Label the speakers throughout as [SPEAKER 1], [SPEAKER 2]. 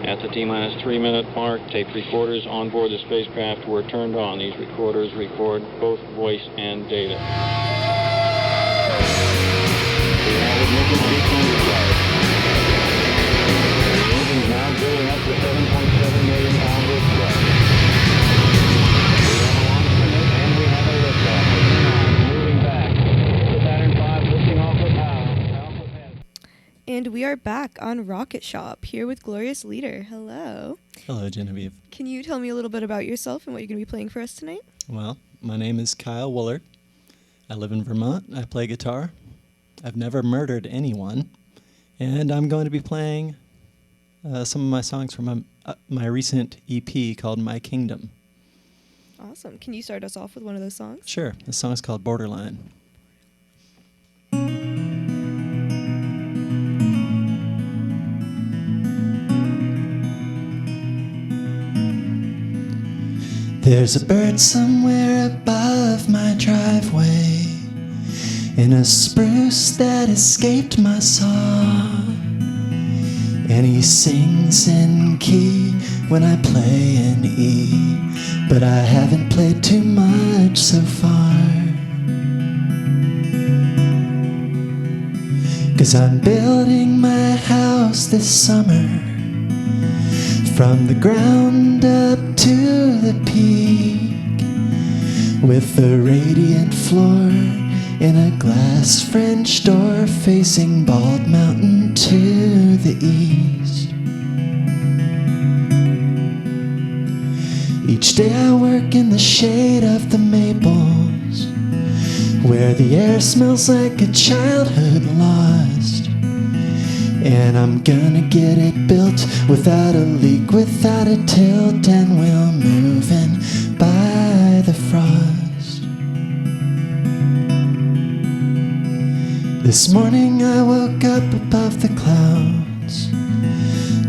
[SPEAKER 1] At the T-minus 3-minute mark, tape recorders on board the spacecraft were turned on. These recorders record both voice and data. We have ignition sequence start. The engine's now building up to 7.7 million pounds of thrust. We have a launch commit and we have a liftoff. Moving back. The Saturn V lifting off with power.
[SPEAKER 2] And we are back on Rocket Shop, here with Glorious Leader. Hello.
[SPEAKER 3] Hello, Genevieve.
[SPEAKER 2] Can you tell me a little bit about yourself and what you're going to be playing for us tonight?
[SPEAKER 3] Well, my name is Kyle Woolard. I live in Vermont. I play guitar. I've never murdered anyone. And I'm going to be playing some of my songs from my recent EP called My Kingdom.
[SPEAKER 2] Awesome. Can you start us off with one of those songs?
[SPEAKER 3] Sure. The song is called Borderline. There's a bird somewhere above my driveway, in a spruce that escaped my saw, and he sings in key when I play in E, but I haven't played too much so far, 'cause I'm building my house this summer, from the ground up to the peak, with a radiant floor in a glass French door facing Bald Mountain to the east. Each day I work in the shade of the maples, where the air smells like a childhood lost. And I'm gonna get it built without a leak, without a tilt, and we'll move in by the frost. This morning I woke up above the clouds,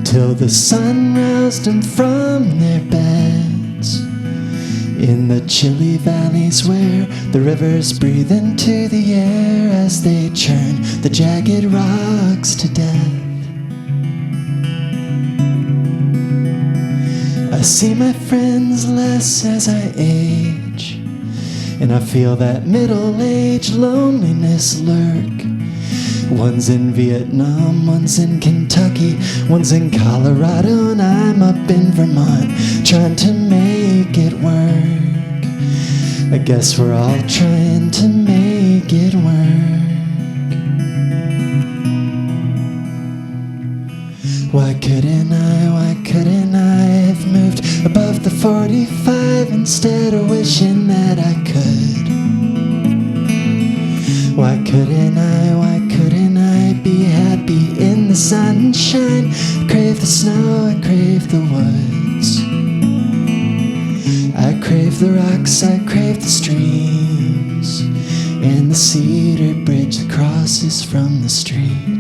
[SPEAKER 3] till the sun roused them from their beds, in the chilly valleys where the rivers breathe into the air as they churn the jagged rocks to death. I see my friends less as I age, and I feel that middle-aged loneliness lurk. One's in Vietnam, one's in Kentucky, one's in Colorado, and I'm up in Vermont trying to make it work. I guess we're all trying to make it work. Why couldn't I have moved above the 45 instead of wishing that I could? Why couldn't I be happy in the sunshine? I crave the snow, I crave the woods, I crave the rocks, I crave the streams, and the cedar bridge that crosses from the street.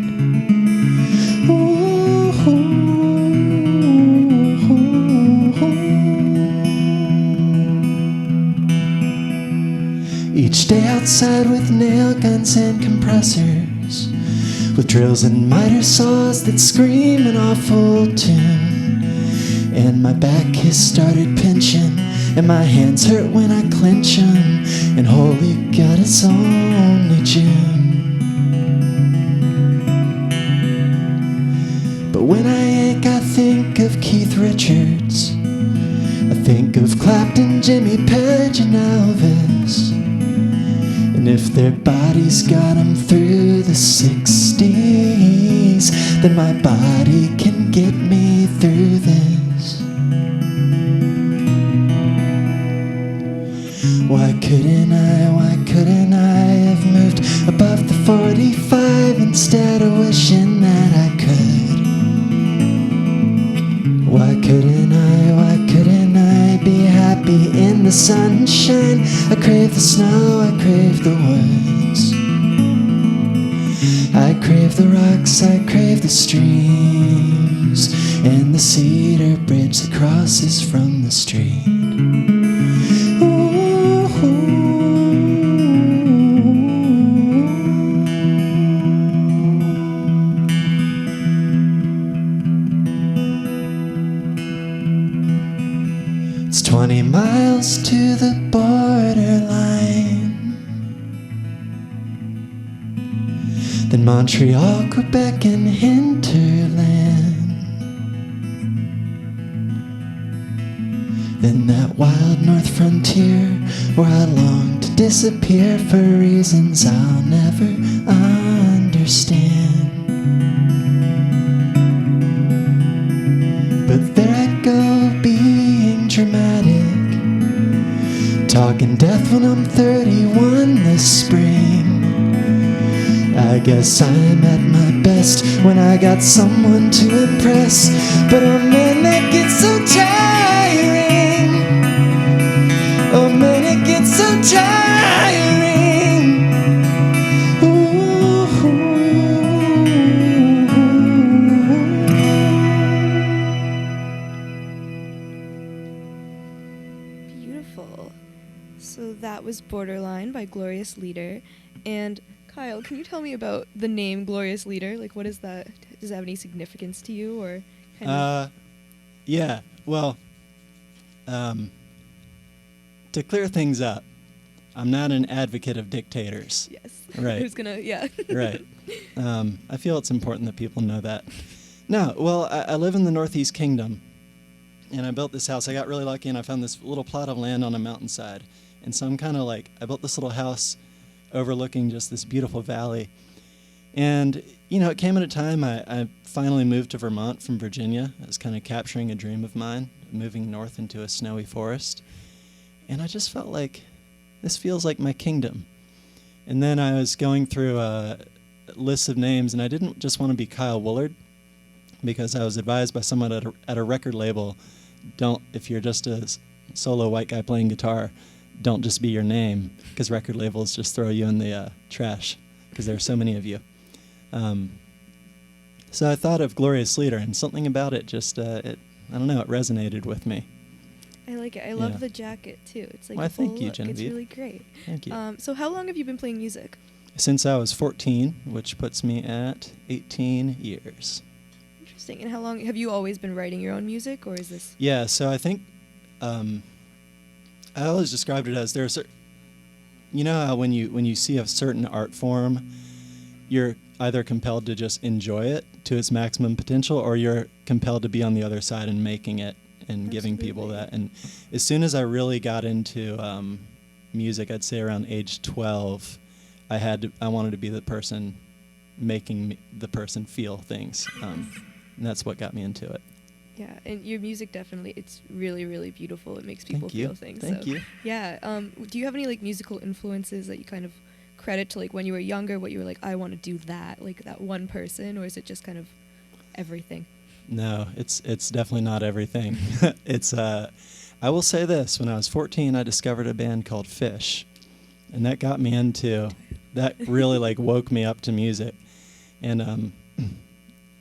[SPEAKER 3] Each day outside with nail guns and compressors, with drills and miter saws that scream an awful tune, and my back has started pinching, and my hands hurt when I clench them, and holy God, it's only June. But when I ache, I think of Keith Richards, I think of Clapton, Jimmy Page, and Elvis. And if their bodies got 'em through the 60s, then my body can get me through this. Why couldn't I have moved above the 45 instead of wishing that I could? Why couldn't I be happy in the sunshine? I crave the snow, I crave the woods, I crave the rocks, I crave the streams, and the cedar bridge that crosses from the street. 20 miles to the borderline. Then Montreal, Quebec, and hinterland. Then that wild north frontier where I long to disappear for reasons I'll never understand. But there I go, being dramatic, talking death when I'm 31 this spring. I guess I'm at my best when I got someone to impress. But oh man, that gets so tiring. Oh man, it gets so tiring. Ooh.
[SPEAKER 2] Beautiful. So that was Borderline by Glorious Leader. And Kyle, can you tell me about the name Glorious Leader? Like, what is that? Does it have any significance to you, or kind of?
[SPEAKER 3] Yeah. Well, to clear things up, I'm not an advocate of dictators.
[SPEAKER 2] Yes.
[SPEAKER 3] Right.
[SPEAKER 2] Who's gonna? Yeah.
[SPEAKER 3] Right. I feel it's important that people know that. No, well, I live in the Northeast Kingdom, and I built this house. I got really lucky, and I found this little plot of land on a mountainside. And so I'm kind of like, I built this little house overlooking just this beautiful valley. And, you know, it came at a time I finally moved to Vermont from Virginia. I was kind of capturing a dream of mine, moving north into a snowy forest. And I just felt like, this feels like my kingdom. And then I was going through a list of names, and I didn't just want to be Kyle Woolard, because I was advised by someone at a record label, if you're just a solo white guy playing guitar, don't just be your name, because record labels just throw you in the trash, because there are so many of you. So I thought of Glorious Leader, and something about it just, I don't know, it resonated with me.
[SPEAKER 2] I like it. I love the jacket too. It's like
[SPEAKER 3] Well,
[SPEAKER 2] a full
[SPEAKER 3] thank you,
[SPEAKER 2] look.
[SPEAKER 3] Genevieve.
[SPEAKER 2] It's really great.
[SPEAKER 3] Thank you.
[SPEAKER 2] So how long have you been playing music?
[SPEAKER 3] Since I was 14, which puts me at 18 years.
[SPEAKER 2] Interesting. And how long have you always been writing your own music, or is this?
[SPEAKER 3] Yeah, so I think I always described it as you know how when you see a certain art form, you're either compelled to just enjoy it to its maximum potential, or you're compelled to be on the other side and making it and giving people that. And as soon as I really got into music, I'd say around age 12, I wanted to be the person making the person feel things, and that's what got me into it.
[SPEAKER 2] Yeah, and your music definitely, it's really, really beautiful. It makes people feel things.
[SPEAKER 3] Thank you.
[SPEAKER 2] Yeah. Do you have any like musical influences that you kind of credit to, like when you were younger, what you were like, I want to do that, like that one person, or is it just kind of everything?
[SPEAKER 3] No, it's definitely not everything. It's I will say this, when I was 14, I discovered a band called Fish, and that got me into, that really like woke me up to music. And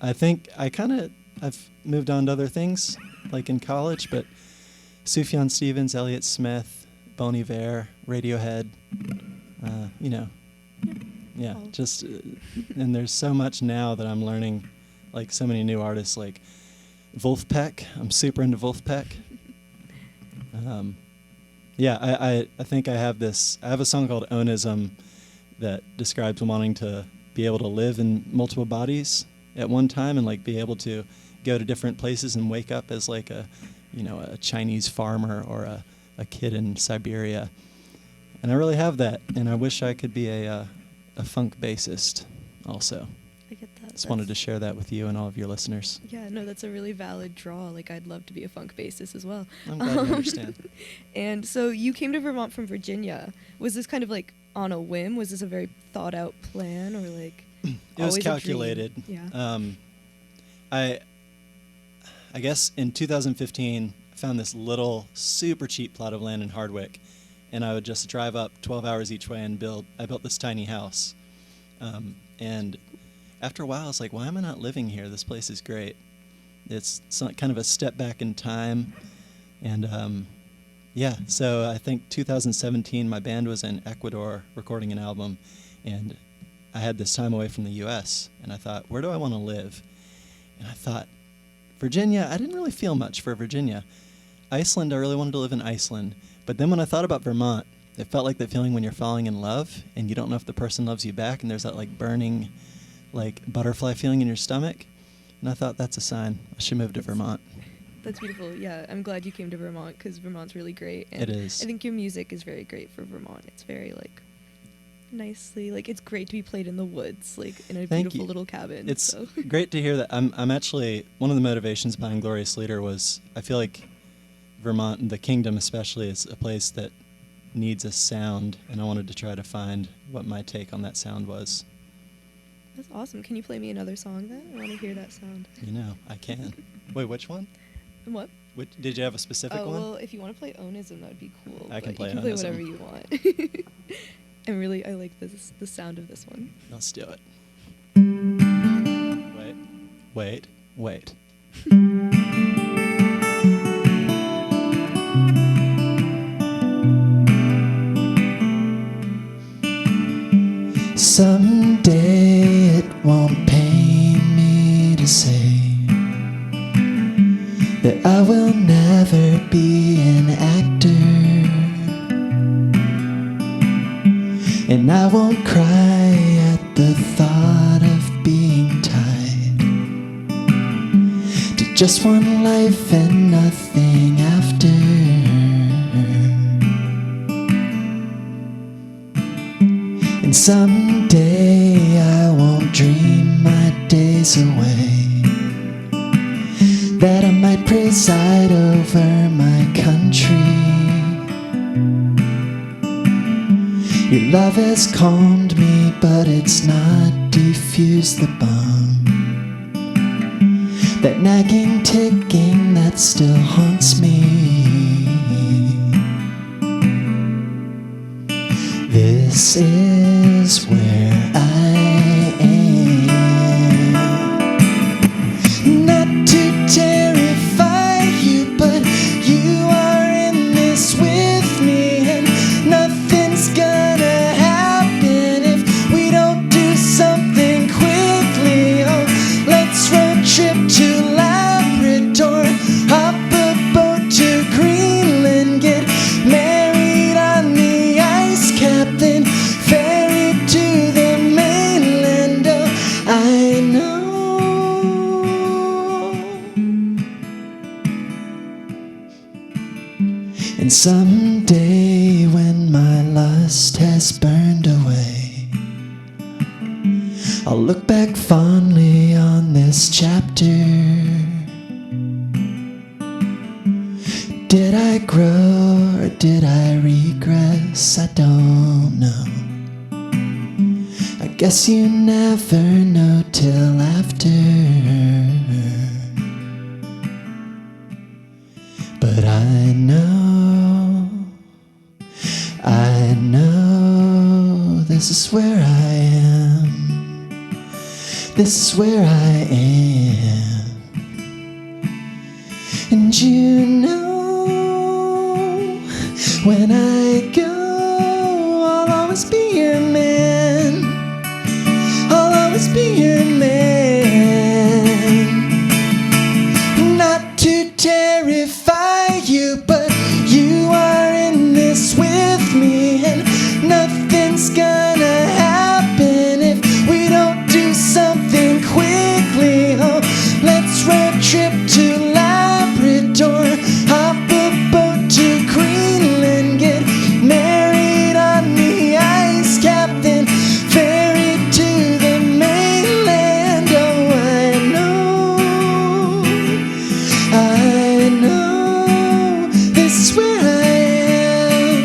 [SPEAKER 3] I think I've moved on to other things, like in college, but Sufjan Stevens, Elliott Smith, Bon Iver, Radiohead, you know, yeah, just, and there's so much now that I'm learning, like so many new artists, like Wolfpack. I'm super into Wolfpack. Yeah, I think I have a song called Onism that describes wanting to be able to live in multiple bodies at one time, and like be able to go to different places and wake up as like a Chinese farmer or a kid in Siberia. And I really have that, and I wish I could be a funk bassist also.
[SPEAKER 2] I get that.
[SPEAKER 3] Just wanted to share that with you and all of your listeners.
[SPEAKER 2] Yeah, no, that's a really valid draw. Like, I'd love to be a funk bassist as well.
[SPEAKER 3] I'm glad you understand.
[SPEAKER 2] And so you came to Vermont from Virginia. Was this kind of like on a whim? Was this a very thought out plan, or like
[SPEAKER 3] it was
[SPEAKER 2] always a dream?
[SPEAKER 3] calculated.
[SPEAKER 2] Yeah.
[SPEAKER 3] I guess in 2015, I found this little super cheap plot of land in Hardwick, and I would just drive up 12 hours each way and I built this tiny house. And after a while, I was like, why am I not living here? This place is great. It's kind of a step back in time. And yeah, so I think 2017, my band was in Ecuador recording an album, and I had this time away from the U.S., and I thought, where do I want to live? And I thought, Virginia, I didn't really feel much for Virginia. Iceland, I really wanted to live in Iceland. But then when I thought about Vermont, it felt like the feeling when you're falling in love and you don't know if the person loves you back, and there's that like burning, like butterfly feeling in your stomach. And I thought that's a sign. I should move to Vermont.
[SPEAKER 2] That's beautiful. Yeah, I'm glad you came to Vermont because Vermont's really great. And
[SPEAKER 3] It is.
[SPEAKER 2] I think your music is very great for Vermont. It's very like nicely, like it's great to be played in the woods, like in a
[SPEAKER 3] Thank
[SPEAKER 2] beautiful
[SPEAKER 3] you.
[SPEAKER 2] little cabin.
[SPEAKER 3] It's
[SPEAKER 2] so.
[SPEAKER 3] great to hear that. I'm actually, one of the motivations behind Glorious Leader was I feel like Vermont, and the kingdom especially, is a place that needs a sound, and I wanted to try to find what my take on that sound was.
[SPEAKER 2] That's awesome. Can you play me another song then? I want to hear that sound.
[SPEAKER 3] You know, I can. Wait, which one?
[SPEAKER 2] And what?
[SPEAKER 3] Did you have a specific
[SPEAKER 2] Oh,
[SPEAKER 3] one?
[SPEAKER 2] well, if you want to play Onism, that would be cool.
[SPEAKER 3] I can
[SPEAKER 2] but
[SPEAKER 3] play
[SPEAKER 2] you can play
[SPEAKER 3] Onism.
[SPEAKER 2] whatever you want. I like the sound of this one.
[SPEAKER 3] Let's do it. Wait. Someday it won't pain me to say that I will never be an actor, and I won't cry at the thought of being tied to just one life and nothing after. And someday I won't dream my days away, that I might preside over my country. Your love has calmed me, but it's not defused the bomb, that nagging ticking that still haunts me. This is where I am. Not to terrify you, but you are in this with me, and nothing's gonna happen if we don't do something quickly. Oh, let's road trip to Labrador, hop a boat to Greenland, get married on the ice cap, then ferry to the mainland. Oh, I know. And someday when my lust has burned away, I'll look back fondly on this chapter. Did I grow or did I regress? I don't know. I guess you never know till after. But I know this is where I am. This is where I am. And you know, when I go, I'll always be your man. I'll always be your man. Not to terrify you, but you are in this with me, and nothing's gonna happen if we don't do something quickly. Oh, let's road trip to Labrador, hop a boat to Greenland, get married on the ice cap, then ferry to the mainland. Oh, I know, this is where I am.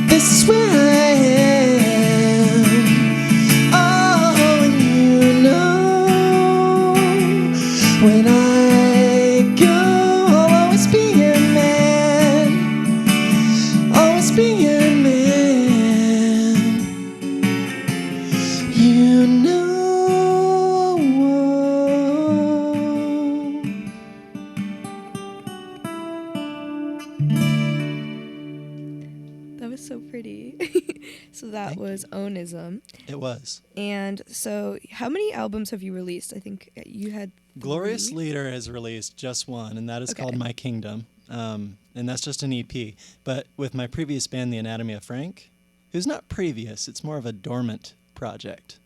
[SPEAKER 3] This is where I am. Oh, and you know, when I go, I'll always be your man. Always be your man. You know.
[SPEAKER 2] That was so pretty. So that
[SPEAKER 3] Thank
[SPEAKER 2] was Onism.
[SPEAKER 3] It was.
[SPEAKER 2] And so how many albums have you released? I think you had
[SPEAKER 3] Glorious
[SPEAKER 2] three?
[SPEAKER 3] Leader has released just one, and that is
[SPEAKER 2] Okay.
[SPEAKER 3] called My Kingdom. and that's just an EP. But with my previous band, The Anatomy of Frank, who's not previous, it's more of a dormant project.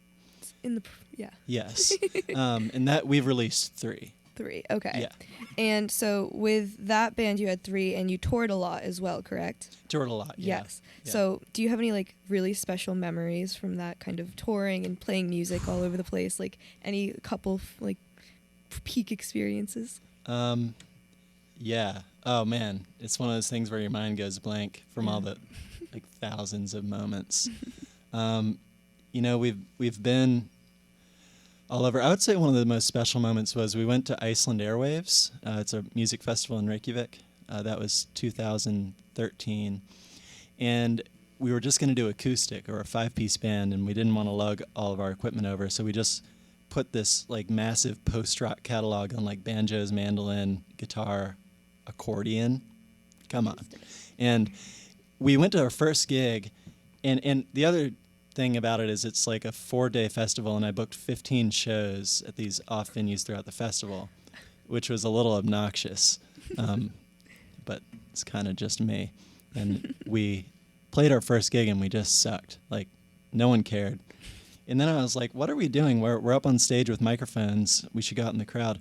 [SPEAKER 2] Yeah.
[SPEAKER 3] Yes. And that we've released 3.
[SPEAKER 2] 3. Okay.
[SPEAKER 3] Yeah.
[SPEAKER 2] And so with that band, you had 3, and you toured a lot as well, correct?
[SPEAKER 3] Toured a lot, yeah.
[SPEAKER 2] Yes.
[SPEAKER 3] Yeah.
[SPEAKER 2] So do you have any like really special memories from that kind of touring and playing music all over the place? Like any couple like peak experiences?
[SPEAKER 3] Yeah. Oh man, it's one of those things where your mind goes blank from all the like thousands of moments. We've been all over. I would say one of the most special moments was we went to Iceland Airwaves. It's a music festival in Reykjavik. That was 2013. And we were just going to do acoustic or a 5-piece band, and we didn't want to lug all of our equipment over. So we just put this like massive post-rock catalog on like banjos, mandolin, guitar, accordion. Come on. And we went to our first gig, and the other thing about it is it's like a 4-day festival, and I booked 15 shows at these off venues throughout the festival, which was a little obnoxious, but it's kind of just me. And we played our first gig and we just sucked. Like no one cared. And then I was like, what are we doing? We're up on stage with microphones. We should go out in the crowd.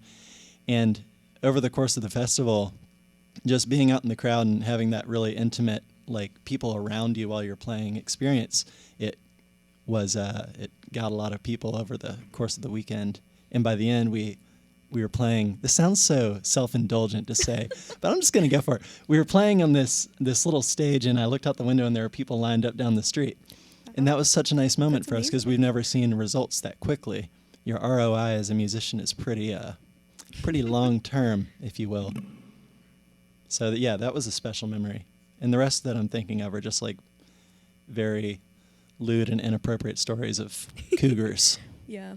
[SPEAKER 3] And over the course of the festival, just being out in the crowd and having that really intimate, like people around you while you're playing experience, it got a lot of people over the course of the weekend. And by the end, we were playing. This sounds so self-indulgent to say, but I'm just going to go for it. We were playing on this little stage, and I looked out the window, and there were people lined up down the street. And that was such a nice moment for us because we've never seen results that quickly. Your ROI as a musician is pretty long-term, if you will. So that was a special memory. And the rest that I'm thinking of are just like very lewd and inappropriate stories of cougars.
[SPEAKER 2] Yeah.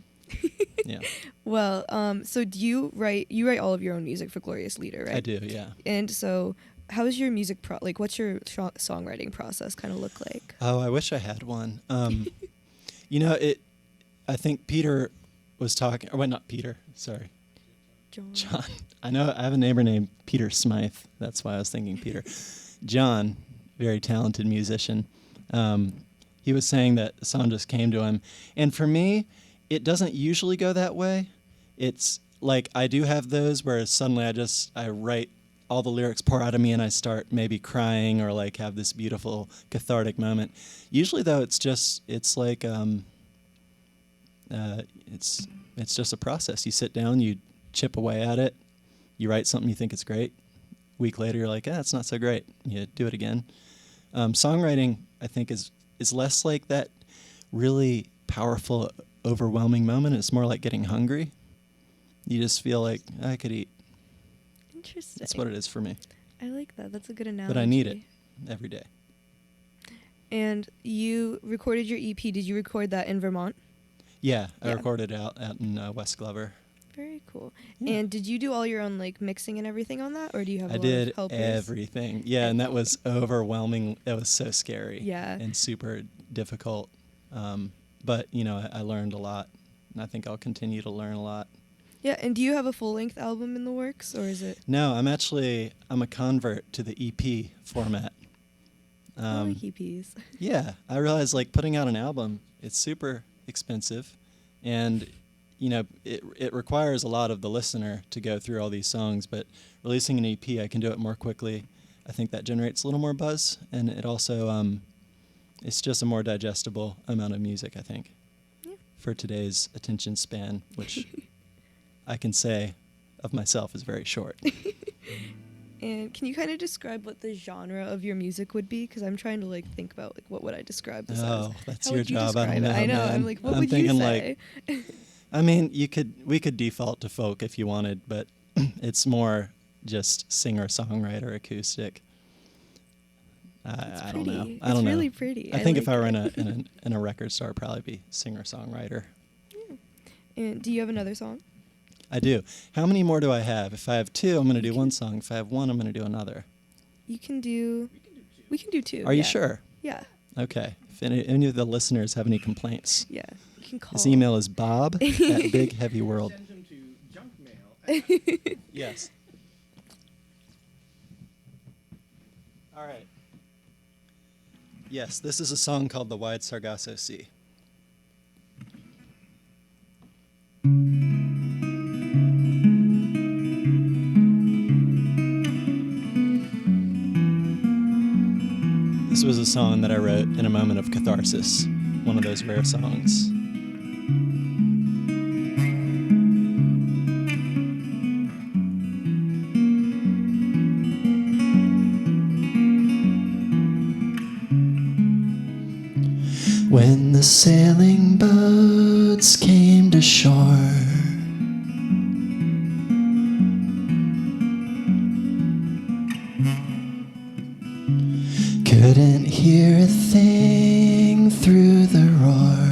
[SPEAKER 3] Yeah.
[SPEAKER 2] Well, so do you write all of your own music for Glorious Leader, right?
[SPEAKER 3] I do, yeah.
[SPEAKER 2] And so how's your music what's your songwriting process kind of look like?
[SPEAKER 3] Oh, I wish I had one. I think Peter was talking, or well, not Peter, sorry. John. I know I have a neighbor named Peter Smythe. That's why I was thinking Peter. John, very talented musician. He was saying that the song just came to him. And for me, it doesn't usually go that way. It's like I do have those where suddenly I write, all the lyrics pour out of me and I start maybe crying or like have this beautiful cathartic moment. Usually though, it's just a process. You sit down, you chip away at it, you write something you think it's great. A week later, you're like, it's not so great. You do it again. Songwriting, I think, is less like that really powerful, overwhelming moment. It's more like getting hungry. You just feel like, I could eat.
[SPEAKER 2] Interesting.
[SPEAKER 3] That's what it is for me.
[SPEAKER 2] I like that. That's a good analogy.
[SPEAKER 3] But I need it every day.
[SPEAKER 2] And you recorded your EP. Did you record that in Vermont?
[SPEAKER 3] Yeah, I
[SPEAKER 2] Yeah.
[SPEAKER 3] recorded out in West Glover.
[SPEAKER 2] Very cool.
[SPEAKER 3] Yeah.
[SPEAKER 2] And did you do all your own like mixing and everything on that, or do you have a
[SPEAKER 3] I
[SPEAKER 2] lot
[SPEAKER 3] did
[SPEAKER 2] of helpers?
[SPEAKER 3] everything. Yeah, and that was overwhelming. That was so scary.
[SPEAKER 2] Yeah.
[SPEAKER 3] And super difficult. But, I learned a lot. And I think I'll continue to learn a lot.
[SPEAKER 2] Yeah, and do you have a full-length album in the works, or is it?
[SPEAKER 3] No, I'm a convert to the EP format.
[SPEAKER 2] I like EPs.
[SPEAKER 3] Yeah, I realized like putting out an album, it's super expensive, and it requires a lot of the listener to go through all these songs. But releasing an EP, I can do it more quickly. I think that generates a little more buzz, and it also it's just a more digestible amount of music, I think, for today's attention span, which I can say of myself is very short.
[SPEAKER 2] And can you kind of describe what the genre of your music would be? Because I'm trying to like think about like what would I describe this
[SPEAKER 3] Oh,
[SPEAKER 2] as?
[SPEAKER 3] that's
[SPEAKER 2] How
[SPEAKER 3] your
[SPEAKER 2] would you
[SPEAKER 3] job. I
[SPEAKER 2] describe
[SPEAKER 3] don't know.
[SPEAKER 2] it? I know.
[SPEAKER 3] Man.
[SPEAKER 2] I'm like, what
[SPEAKER 3] I'm
[SPEAKER 2] would you
[SPEAKER 3] thinking
[SPEAKER 2] say?
[SPEAKER 3] I mean, we could default to folk if you wanted, but it's more just singer-songwriter acoustic. I don't know.
[SPEAKER 2] Pretty.
[SPEAKER 3] I don't know.
[SPEAKER 2] It's really pretty.
[SPEAKER 3] I think if
[SPEAKER 2] like
[SPEAKER 3] I were
[SPEAKER 2] it.
[SPEAKER 3] in a record store, I'd probably be singer-songwriter.
[SPEAKER 2] And do you have another song?
[SPEAKER 3] I do. How many more do I have? If I have 2, I'm going to do one song. If I have 1, I'm going to do another.
[SPEAKER 2] You can do. We can do 2.
[SPEAKER 3] Are you sure?
[SPEAKER 2] Yeah.
[SPEAKER 3] Okay. If any of the listeners have any complaints,
[SPEAKER 2] Yeah. You can call.
[SPEAKER 3] his email is bob@bigheavyworld.
[SPEAKER 4] Send him to junk mail.
[SPEAKER 3] Yes. All right. Yes, this is a song called The Wide Sargasso Sea. This was a song that I wrote in a moment of catharsis, one of those rare songs. When the sailing boats came to shore, couldn't hear a thing through the roar.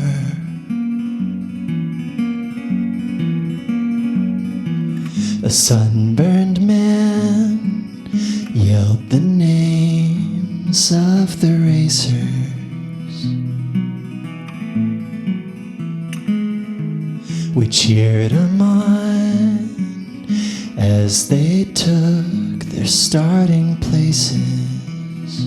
[SPEAKER 3] A sunburned man yelled the names of the racers. We cheered 'em on as they took their starting places.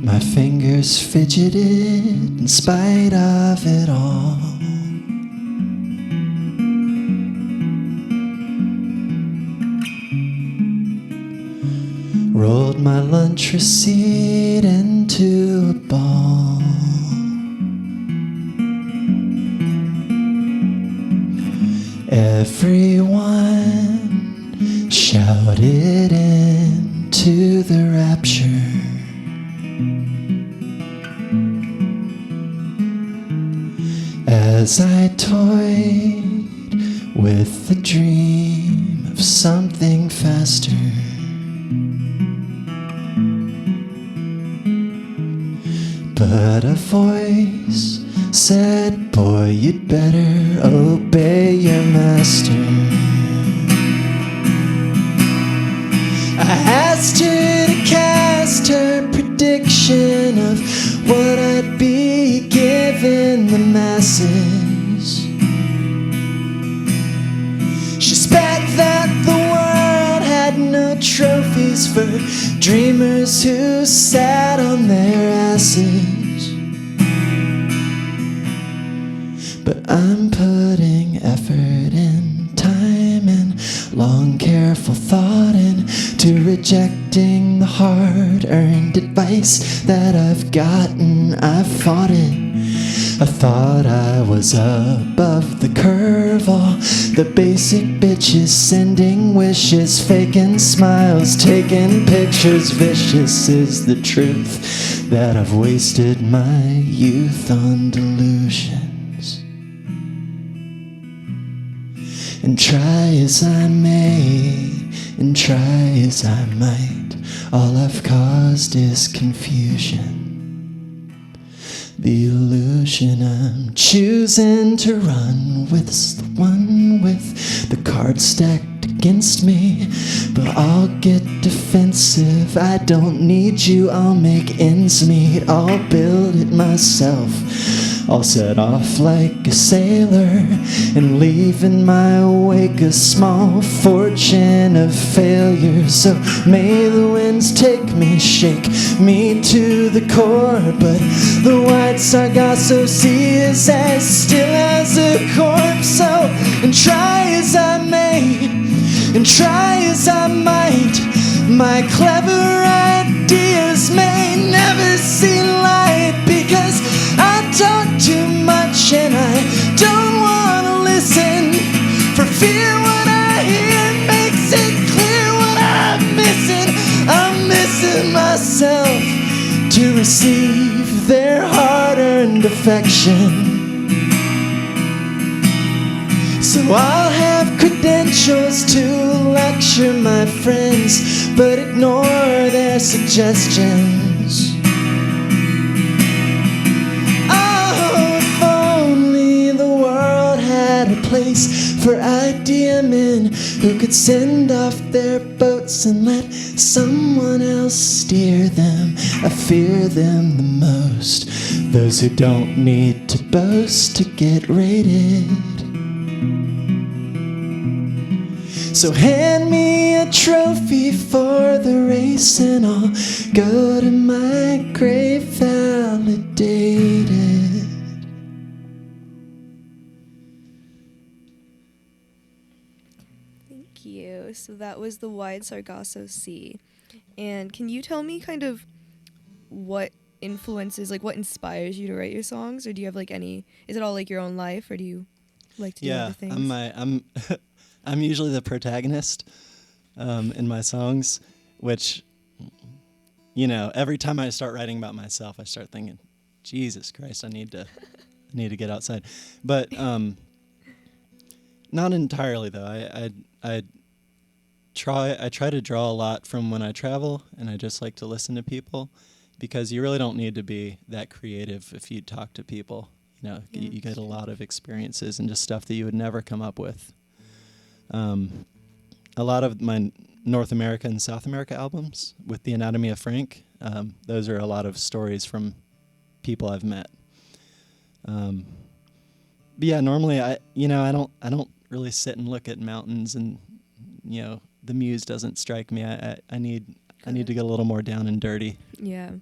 [SPEAKER 3] My fingers fidgeted in spite of it all. Rolled my lunch receipt into a ball. Everyone shouted into the rapture. As I toyed with the dream of something faster. But a voice said, "Boy, you'd better obey your master." I asked her to cast her prediction of what I'd be giving the masses. She spat that the world had no trophies for dreamers who sat on their asses. But I'm putting effort and time and long careful thought into rejecting the hard-earned advice that I've gotten. I've fought it. I thought I was above the curve. All the basic bitches sending wishes, faking smiles, taking pictures. Vicious is the truth that I've wasted my youth on delusions. And try as I may, and try as I might, all I've caused is confusion. The illusion I'm choosing to run with's the one with the cards stacked against me. But I'll get defensive, I don't need you, I'll make ends meet, I'll build it myself. I'll set off like a sailor and leave in my wake a small fortune of failure. So may the winds take me, shake me to the core, but the Wide Sargasso Sea is as still as a corpse. So, and try as I may, and try as I might, my clever ideas may never see light, because I talk too much and I don't want to listen, for fear what I hear makes it clear what I'm missing. I'm missing myself to receive their hard-earned affection. So I'll have credentials to lecture my friends, but ignore their suggestions. A place for idea men who could send off their boats and let someone else steer them. I fear them the most, those who don't need to boast to get rated. So hand me a trophy for the race and I'll go to my grave validated.
[SPEAKER 2] Thank you. So that was the Wide Sargasso Sea. And can you tell me kind of what influences, like what inspires you to write your songs? Or do you have like any, is it all like your own life or do you like to do other things?
[SPEAKER 3] I'm usually the protagonist in my songs, which, you know, every time I start writing about myself, I start thinking, Jesus Christ, I need to get outside. But not entirely though. I try to draw a lot from when I travel, and I just like to listen to people, because you really don't need to be that creative if you talk to people. You know,
[SPEAKER 2] Yeah,
[SPEAKER 3] you get a
[SPEAKER 2] true.
[SPEAKER 3] lot of experiences and just stuff that you would never come up with. A lot of my North America and South America albums with The Anatomy of Frank, those are a lot of stories from people I've met. But yeah, normally I don't really sit and look at mountains, and you know, the muse doesn't strike me. I need to get a little more down and dirty.
[SPEAKER 2] Yeah.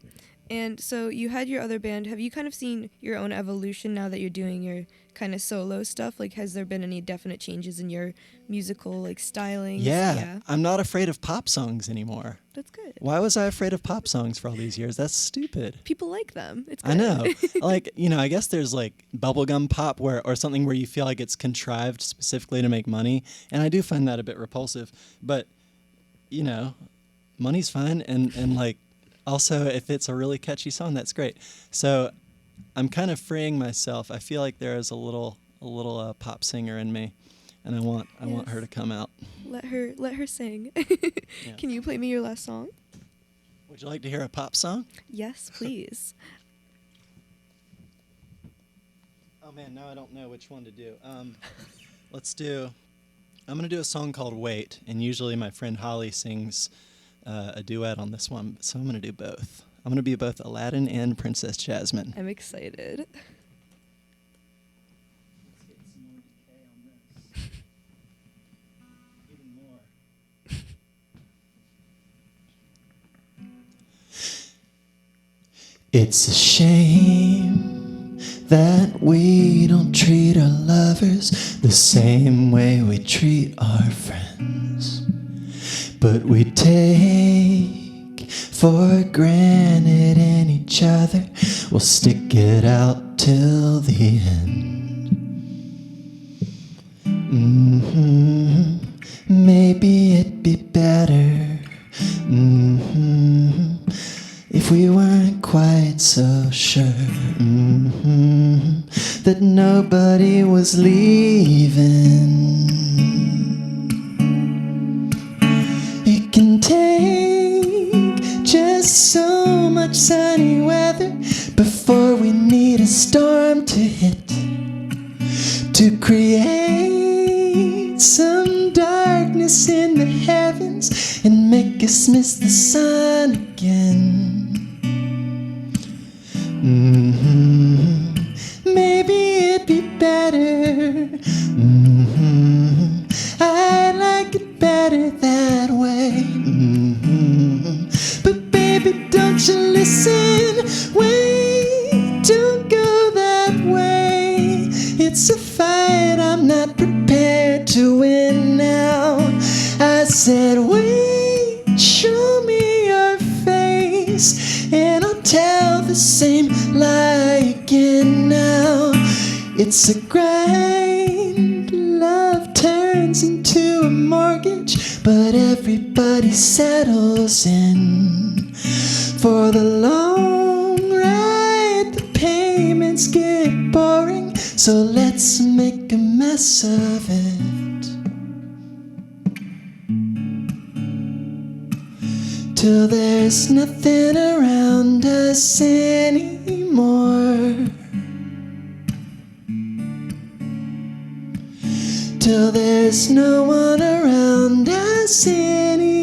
[SPEAKER 2] And so you had your other band. Have you kind of seen your own evolution now that you're doing your kind of solo stuff? Like, has there been any definite changes in your musical, like, stylings?
[SPEAKER 3] Yeah, I'm not afraid of pop songs anymore.
[SPEAKER 2] That's good.
[SPEAKER 3] Why was I afraid of pop songs for all these years? That's stupid.
[SPEAKER 2] People like them. It's good.
[SPEAKER 3] I know. Like, you know, I guess there's like bubblegum pop or something where you feel like it's contrived specifically to make money. And I do find that a bit repulsive. But, you know, money's fine. And like, also, if it's a really catchy song, that's great. So I'm kind of freeing myself. I feel like there is a little pop singer in me, and I want her to come out.
[SPEAKER 2] Let her sing.
[SPEAKER 3] Yeah.
[SPEAKER 2] Can you play me your last song?
[SPEAKER 3] Would you like to hear a pop song?
[SPEAKER 2] Yes, please.
[SPEAKER 3] Oh man, now I don't know which one to do. I'm gonna do a song called Wait, and usually my friend Holly sings a duet on this one, so I'm gonna do both. I'm gonna be both Aladdin and Princess Jasmine.
[SPEAKER 2] I'm excited.
[SPEAKER 3] It's a shame that we don't treat our lovers the same way we treat our friends. But we take for granted in each other. We'll stick it out till the end. Maybe it'd be better if we weren't quite so sure that nobody was leaving. It can take just so much sunny weather before we need a storm to hit, to create some darkness in the heavens and make us miss the sun again. Maybe it'd be better. I like it better that way. But baby, don't you listen? Wait, don't go that way. It's a fight I'm not prepared to win now. I said, wait, show me your face, and I'll tell the same lie again now. It's a grind, love turns into a mortgage, but everybody settles in. For the long ride, the payments get boring, so let's make a mess of it, till there's nothing around us anymore, till there's no one around us anymore.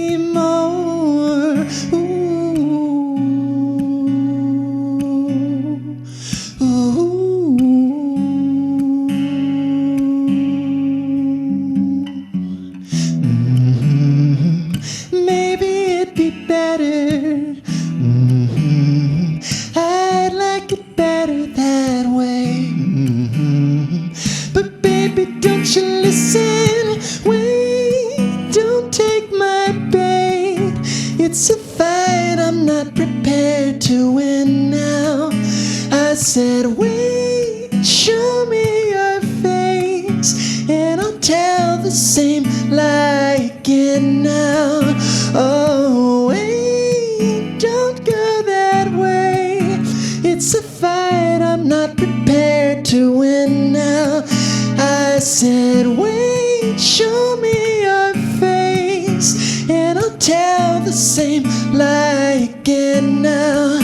[SPEAKER 3] said, wait, show me your face, and I'll tell the same lie again now.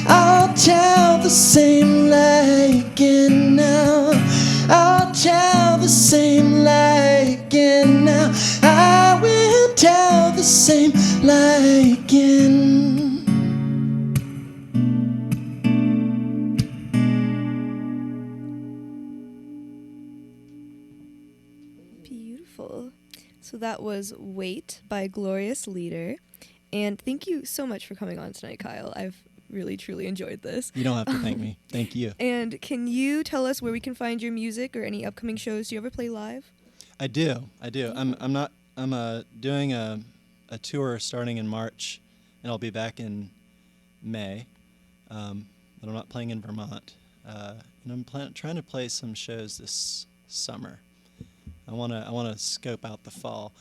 [SPEAKER 3] I'll tell the same lie again now. I'll tell the same lie again now. I will tell the same lie again.
[SPEAKER 2] Beautiful. So that was Wait by Glorious Leader. And thank you so much for coming on tonight, Kyle. I've really, truly enjoyed this.
[SPEAKER 3] You don't have to thank me. Thank you.
[SPEAKER 2] And can you tell us where we can find your music or any upcoming shows? Do you ever play live?
[SPEAKER 3] I do. I'm doing a tour starting in March, and I'll be back in May. But I'm not playing in Vermont. And I'm trying to play some shows this summer. I wanna scope out the fall.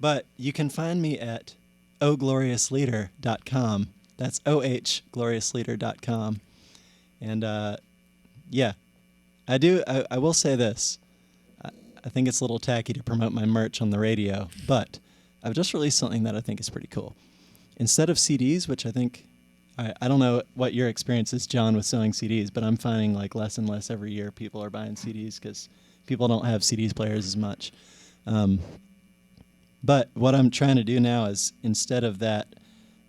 [SPEAKER 3] But you can find me at ohlgloriousleader.com. That's ohgloriousleader.com. And yeah, I will say this. I think it's a little tacky to promote my merch on the radio, but I've just released something that I think is pretty cool. Instead of CDs, which I think, I don't know what your experience is, John, with selling CDs, but I'm finding like less and less every year people are buying CDs because people don't have CDs players as much. But what I'm trying to do now is, instead of that,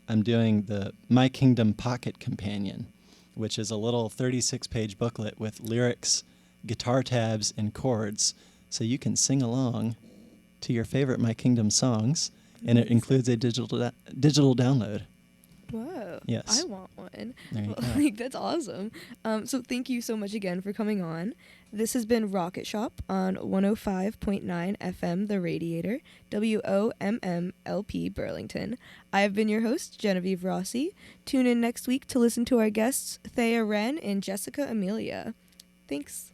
[SPEAKER 3] I'm doing the My Kingdom Pocket Companion, which is a little 36-page booklet with lyrics, guitar tabs, and chords, so you can sing along to your favorite My Kingdom songs, and it includes a digital download.
[SPEAKER 2] Whoa.
[SPEAKER 3] Yes.
[SPEAKER 2] I want one.
[SPEAKER 3] There you go.
[SPEAKER 2] Like, that's awesome. So thank you so much again for coming on. This has been Rocket Shop on 105.9 FM The Radiator, WOMMLP Burlington. I have been your host, Genevieve Rossi. Tune in next week to listen to our guests, Thea Wren and Jessica Amelia. Thanks.